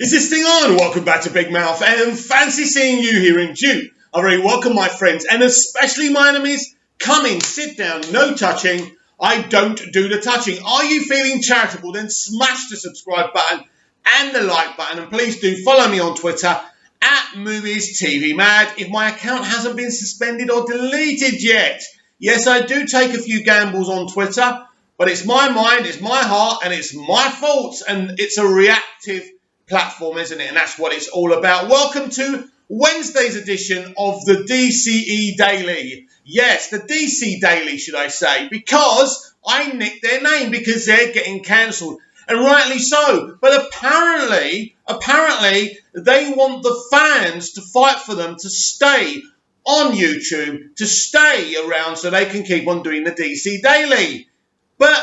Is this thing on? Welcome back to Big Mouth, and fancy seeing you here in June. I very welcome my friends, and especially my enemies. Come in, sit down, no touching. I don't do the touching. Are you feeling charitable? Then smash the subscribe button and the like button, and please do follow me on Twitter at Movies TV Mad if my account hasn't been suspended or deleted yet. Yes, I do take a few gambles on Twitter, but it's my mind, it's my heart, and it's my fault, and it's a reactive platform, isn't it? And that's what it's all about. Welcome to Wednesday's edition of the DCE Daily. Yes, the DC Daily, should I say, because I nicked their name because they're getting cancelled, and rightly so. But apparently, they want the fans to fight for them to stay on YouTube, to stay around so they can keep on doing the DC Daily. But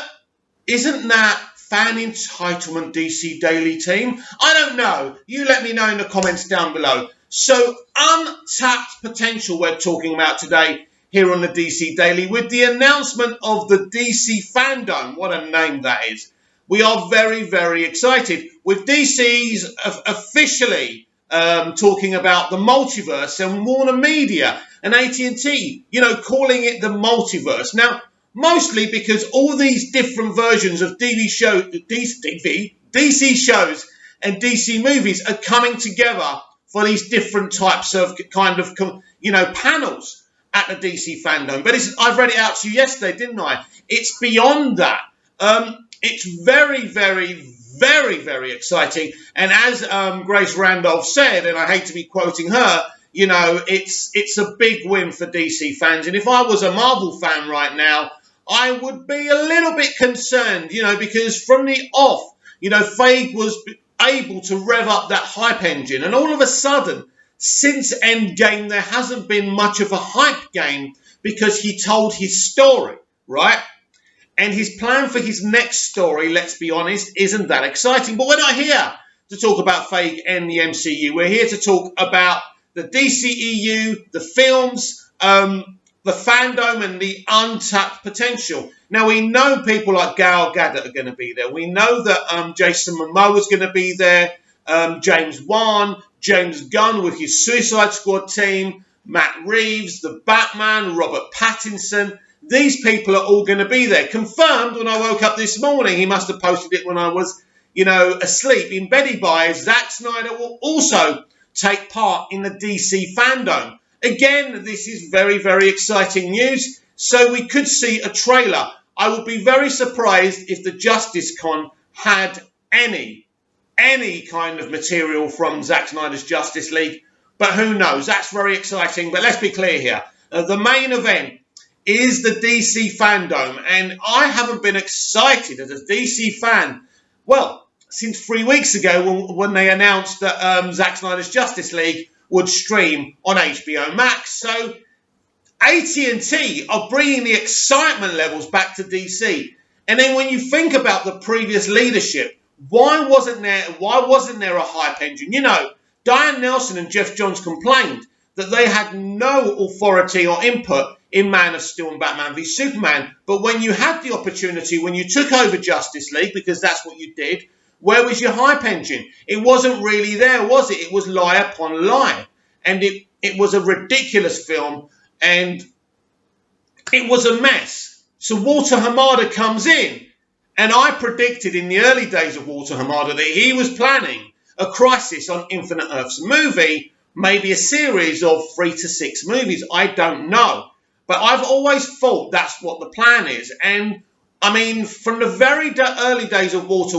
isn't that fan entitlement, DC Daily team? I don't know. You let me know in the comments down below. So, untapped potential we're talking about today here on the DC Daily with the announcement of the DC fandome. What a name that is. We are very, very excited with DC's officially talking about the multiverse, and Warner Media and AT&T, calling it the multiverse. Now, mostly because all these different versions of DC shows and DC movies are coming together for these different types of panels at the DC fandom. But I've read it out to you yesterday, didn't I? It's beyond that. It's very, very, very, very exciting. And as Grace Randolph said, and I hate to be quoting her, it's a big win for DC fans. And if I was a Marvel fan right now, I would be a little bit concerned, because from the off, Feige was able to rev up that hype engine. And all of a sudden, since Endgame, there hasn't been much of a hype game because he told his story, right? And his plan for his next story, let's be honest, isn't that exciting. But we're not here to talk about Feige and the MCU. We're here to talk about the DCEU, the films, the fandom, and the untapped potential. Now, we know people like Gal Gadot are going to be there. We know that Jason Momoa is going to be there, James Wan, James Gunn with his Suicide Squad team, Matt Reeves, the Batman, Robert Pattinson. These people are all going to be there. Confirmed when I woke up this morning. He must have posted it when I was, asleep in beddy by. Zack Snyder will also take part in the DC fandom. Again, this is very, very exciting news. So we could see a trailer. I would be very surprised if the Justice Con had any kind of material from Zack Snyder's Justice League. But who knows? That's very exciting. But let's be clear here. The main event is the DC fandom. And I haven't been excited as a DC fan, well, since 3 weeks ago when they announced that Zack Snyder's Justice League would stream on HBO Max. So AT&T are bringing the excitement levels back to DC. And then when you think about the previous leadership, why wasn't there a hype engine? Diane Nelson and Jeff Johns complained that they had no authority or input in Man of Steel and Batman v Superman. But when you had the opportunity, when you took over Justice League, because that's what you did, where was your hype engine? It wasn't really there, was it? It was lie upon lie. And it was a ridiculous film, and it was a mess. So Walter Hamada comes in, and I predicted in the early days of Walter Hamada that he was planning a Crisis on Infinite Earths movie, maybe a series of 3 to 6 movies. I don't know. But I've always thought that's what the plan is. And, from the very early days of Walter,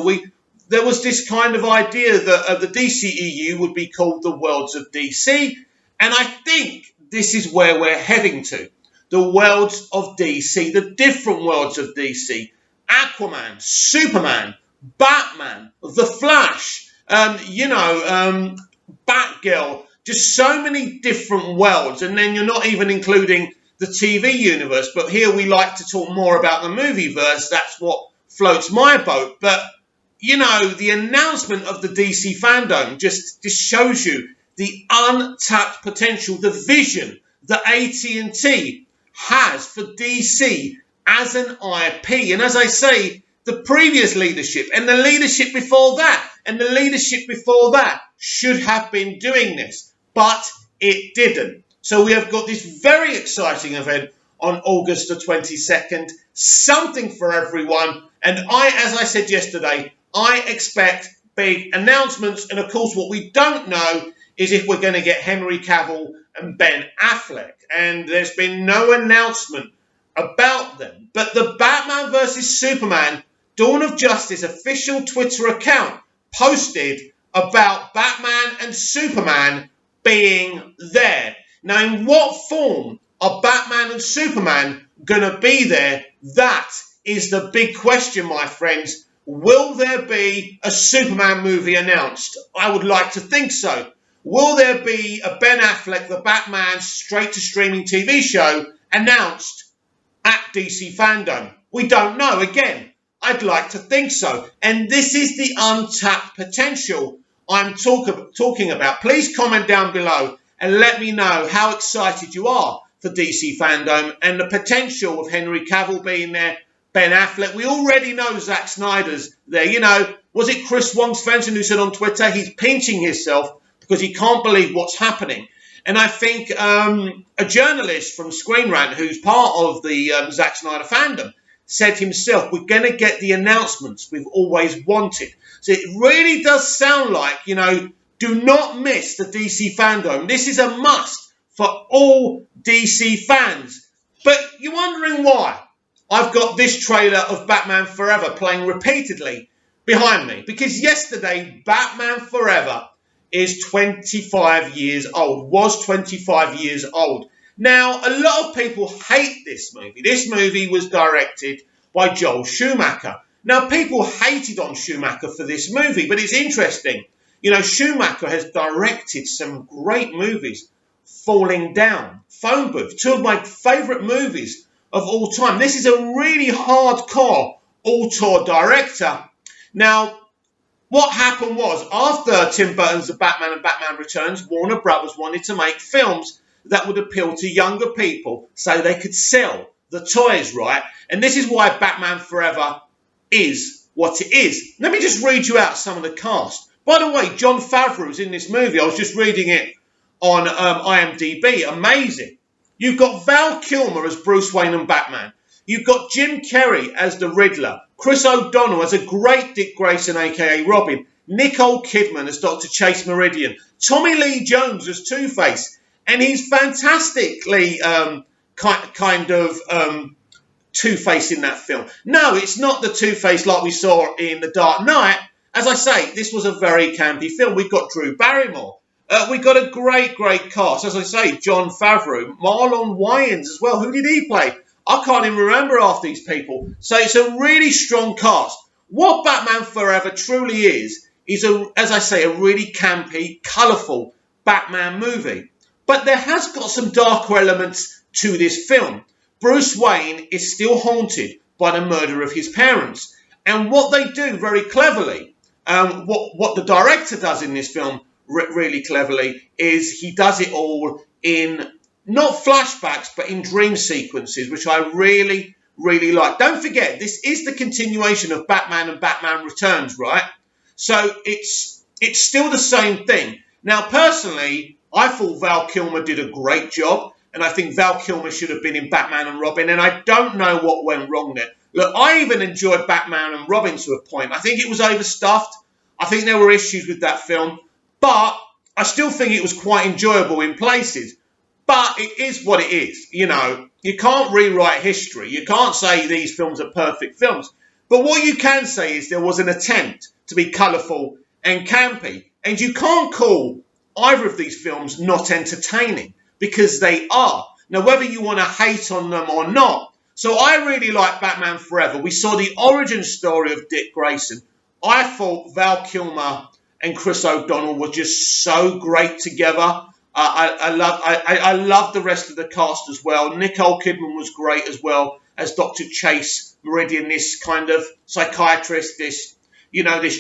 there was this kind of idea that the DCEU would be called the Worlds of DC. And I think this is where we're heading to. The Worlds of DC, the different worlds of DC. Aquaman, Superman, Batman, The Flash, Batgirl. Just so many different worlds. And then you're not even including the TV universe. But here we like to talk more about the movieverse. That's what floats my boat. But the announcement of the DC fandom just shows you the untapped potential, the vision that AT&T has for DC as an IP. And as I say, the previous leadership and the leadership before that and the leadership before that should have been doing this, but it didn't. So we have got this very exciting event on August the 22nd, something for everyone. And as I said yesterday, I expect big announcements. And of course, what we don't know is if we're going to get Henry Cavill and Ben Affleck. And there's been no announcement about them. But the Batman vs. Superman Dawn of Justice official Twitter account posted about Batman and Superman being there. Now, in what form are Batman and Superman going to be there? That is the big question, my friends. Will there be a Superman movie announced? I would like to think so. Will there be a Ben Affleck, the Batman straight-to-streaming TV show announced at DC Fandome? We don't know. Again, I'd like to think so. And this is the untapped potential I'm talking about. Please comment down below and let me know how excited you are for DC Fandome and the potential of Henry Cavill being there, Ben Affleck. We already know Zack Snyder's there. You know, was it Chris Wong-Svensson who said on Twitter he's pinching himself because he can't believe what's happening? And I think a journalist from Screen Rant, who's part of the Zack Snyder fandom, said himself, we're going to get the announcements we've always wanted. So it really does sound like, you know, do not miss the DC Fandome. This is a must for all DC fans. But you're wondering why I've got this trailer of Batman Forever playing repeatedly behind me. Because yesterday, Batman Forever is 25 years old, was 25 years old. Now, a lot of people hate this movie. This movie was directed by Joel Schumacher. Now, people hated on Schumacher for this movie, but it's interesting. You know, Schumacher has directed some great movies. Falling Down, Phone Booth, two of my favourite movies of all time. This is a really hardcore auteur director. Now, what happened was, after Tim Burton's The Batman and Batman Returns, Warner Brothers wanted to make films that would appeal to younger people so they could sell the toys, right? And this is why Batman Forever is what it is. Let me just read you out some of the cast. By the way, Jon Favreau's in this movie. I was just reading it on IMDb. Amazing. You've got Val Kilmer as Bruce Wayne and Batman. You've got Jim Carrey as the Riddler. Chris O'Donnell as a great Dick Grayson, a.k.a. Robin. Nicole Kidman as Dr. Chase Meridian. Tommy Lee Jones as Two-Face. And he's fantastically kind of Two-Face in that film. No, it's not the Two-Face like we saw in The Dark Knight. As I say, this was a very campy film. We've got Drew Barrymore. We've got a great cast. As I say, Jon Favreau, Marlon Wayans as well. Who did he play? I can't even remember half these people. So it's a really strong cast. What Batman Forever truly is as I say, a really campy, colourful Batman movie. But there has got some darker elements to this film. Bruce Wayne is still haunted by the murder of his parents. And what they do very cleverly, what the director does in this film really cleverly, is he does it all in not flashbacks, but in dream sequences, which I really like. Don't forget, this is the continuation of Batman and Batman Returns, right? So it's still the same thing. Now, personally, I thought Val Kilmer did a great job, and I think Val Kilmer should have been in Batman and Robin, and I don't know what went wrong there. Look, I even enjoyed Batman and Robin to a point. I think it was overstuffed. I think there were issues with that film, but I still think it was quite enjoyable in places. But it is what it is. You know, you can't rewrite history. You can't say these films are perfect films. But what you can say is there was an attempt to be colourful and campy. And you can't call either of these films not entertaining, because they are. Now, whether you want to hate on them or not. So I really like Batman Forever. We saw the origin story of Dick Grayson. I thought Val Kilmer and Chris O'Donnell were just so great together. I love the rest of the cast as well. Nicole Kidman was great as well as Dr. Chase Meridian, this kind of psychiatrist, this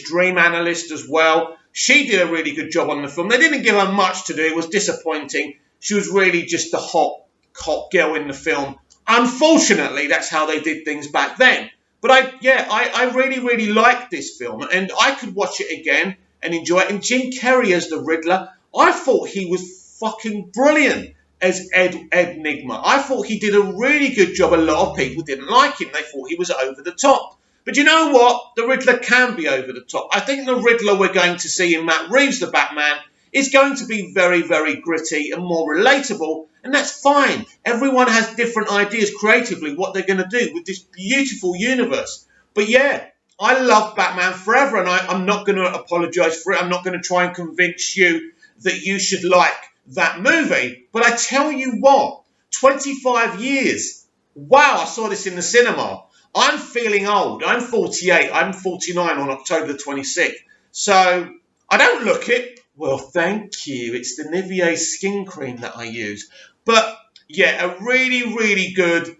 dream analyst as well. She did a really good job on the film. They didn't give her much to do. It was disappointing. She was really just the hot girl in the film. Unfortunately, that's how they did things back then. But I really, really like this film, and I could watch it again and enjoy it. And Jim Carrey as the Riddler, I thought he was fucking brilliant as Ed Nigma. I thought he did a really good job. A lot of people didn't like him; they thought he was over the top. But you know what? The Riddler can be over the top. I think the Riddler we're going to see in Matt Reeves' The Batman is going to be very, very gritty and more relatable, and that's fine. Everyone has different ideas creatively what they're going to do with this beautiful universe. But yeah, I love Batman Forever, and I'm not going to apologise for it. I'm not going to try and convince you that you should like that movie. But I tell you what, 25 years. Wow, I saw this in the cinema. I'm feeling old. I'm 48. I'm 49 on October the 26th. So I don't look it. Well, thank you. It's the Nivea skin cream that I use. But yeah, a really, really good,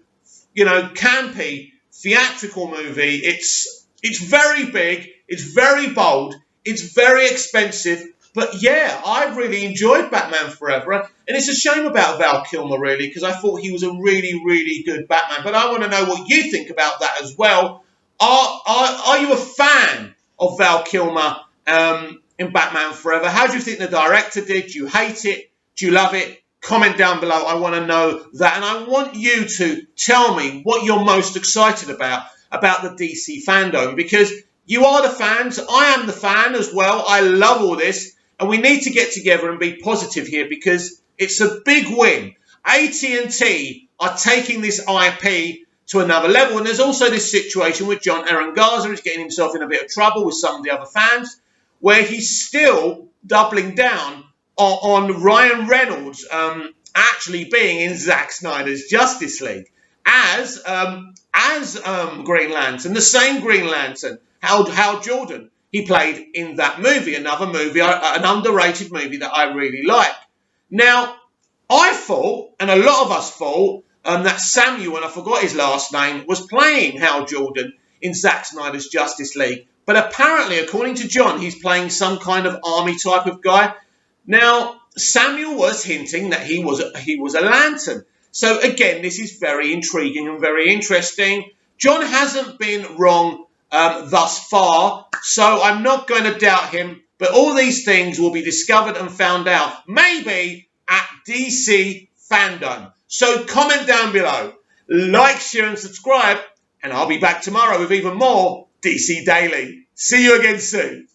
campy, theatrical movie. It's very big. It's very bold. It's very expensive. But yeah, I really enjoyed Batman Forever. And it's a shame about Val Kilmer, really, because I thought he was a really, really good Batman. But I want to know what you think about that as well. Are you a fan of Val Kilmer in Batman Forever? How do you think the director did? Do you hate it? Do you love it? Comment down below. I want to know that. And I want you to tell me what you're most excited about the DC fandom, because you are the fans. I am the fan as well. I love all this. And we need to get together and be positive here, because it's a big win. AT&T are taking this IP to another level. And there's also this situation with John Aaron Garza is getting himself in a bit of trouble with some of the other fans, where he's still doubling down on Ryan Reynolds actually being in Zack Snyder's Justice League as Green Lantern, the same Green Lantern, Hal Jordan. He played in that movie, another movie, an underrated movie that I really like. Now, I thought, and a lot of us thought, that Samuel, and I forgot his last name, was playing Hal Jordan in Zack Snyder's Justice League. But apparently, according to John, he's playing some kind of army type of guy. Now, Samuel was hinting that he was a Lantern. So again, this is very intriguing and very interesting. John hasn't been wrong thus far, so I'm not going to doubt him. But all these things will be discovered and found out, maybe at DC Fandome. So comment down below, like, share and subscribe, and I'll be back tomorrow with even more DC Daily. See you again soon.